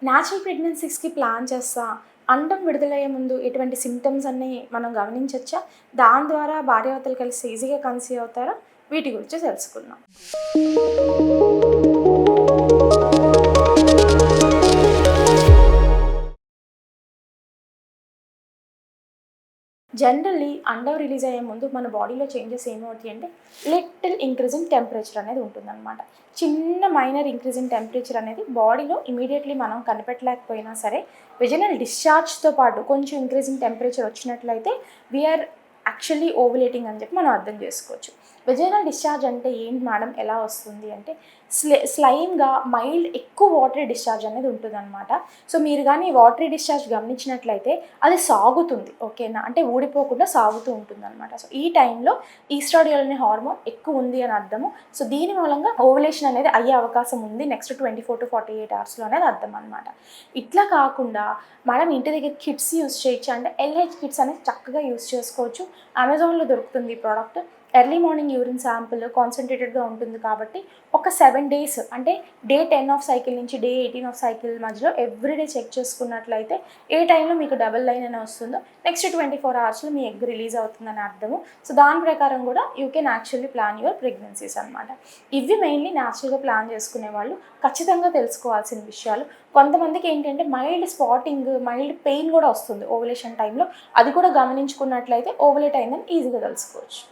Natural ప్రెగ్నెన్సీస్‌కి plan చేస్తా. అండం విడుదలయ్యే ముందు ఎటువంటి సింప్టమ్స్ అన్నీ మనం గమనించొచ్చా? దాని ద్వారా భార్యాభర్తలు కలిసి ఈజీగా కన్సీవ్ అవుతారా? వీటి గురించి తెలుసుకుందాం. జనరల్లీ అండం రిలీజ్ అయ్యే ముందు మన బాడీలో చేంజెస్ ఏమవుతాయి అంటే లిటిల్ ఇంక్రీజ్ ఇన్ టెంపరేచర్ అనేది ఉంటుందన్నమాట. చిన్న మైనర్ ఇంక్రీజ్ ఇన్ టెంపరేచర్ అనేది బాడీలో ఇమీడియట్లీ మనం కనిపెట్టలేకపోయినా సరే వెజనల్ డిశ్చార్జ్తో పాటు కొంచెం ఇంక్రీజ్ ఇన్ టెంపరేచర్ వచ్చినట్లయితే వీఆర్ యాక్చువల్లీ ఓవులేటింగ్ అని చెప్పి మనం అర్థం చేసుకోవచ్చు. వెజనల్ డిశ్చార్జ్ అంటే ఏంటి మేడం, ఎలా వస్తుంది అంటే స్లైమ్గా మైల్డ్ ఎక్కువ వాటరీ డిశ్చార్జ్ అనేది ఉంటుందన్నమాట. సో మీరు కానీ వాటరీ డిశ్చార్జ్ గమనించినట్లయితే అది సాగుతుంది, ఓకేనా, అంటే ఊడిపోకుండా సాగుతూ ఉంటుందన్నమాట. సో ఈ టైంలో ఈస్ట్రాడియోల్ అనే హార్మోన్ ఎక్కువ ఉంది అని అర్థము. సో దీని మూలంగా ఓవులేషన్ అనేది అయ్యే అవకాశం ఉంది నెక్స్ట్ 24 to 48 అవర్స్లో అనేది అర్థం అనమాట. ఇట్లా కాకుండా మనం ఇంటి దగ్గర కిట్స్ యూస్ చేయొచ్చు, అంటే ఎల్హెచ్ కిట్స్ అనేది చక్కగా యూస్ చేసుకోవచ్చు. అమెజాన్లో దొరుకుతుంది ఈ product. Early morning urine sample కాన్సన్ట్రేటెడ్గా ఉంటుంది కాబట్టి ఒక 7 days అంటే డే 10 ఆఫ్ సైకిల్ నుంచి డే 18 ఆఫ్ సైకిల్ మధ్యలో ఎవ్రీడే చెక్ చేసుకున్నట్లయితే ఏ టైంలో మీకు డబుల్ లైన్ అని వస్తుందో నెక్స్ట్ 24 అవర్స్లో మీ ఎగ్ రిలీజ్ అవుతుందని అర్థము. సో దాని ప్రకారం కూడా you can actually plan your pregnancies అనమాట. ఇవి మెయిన్లీ న్యాచురల్గా ప్లాన్ చేసుకునే వాళ్ళు ఖచ్చితంగా తెలుసుకోవాల్సిన విషయాలు. కొంతమందికి ఏంటంటే మైల్డ్ స్పాటింగ్, మైల్డ్ పెయిన్ కూడా వస్తుంది ఓవులేషన్ టైంలో. అది కూడా గమనించుకున్నట్లయితే ఓవులేట్ అయిందని ఈజీగా తెలుసుకోవచ్చు.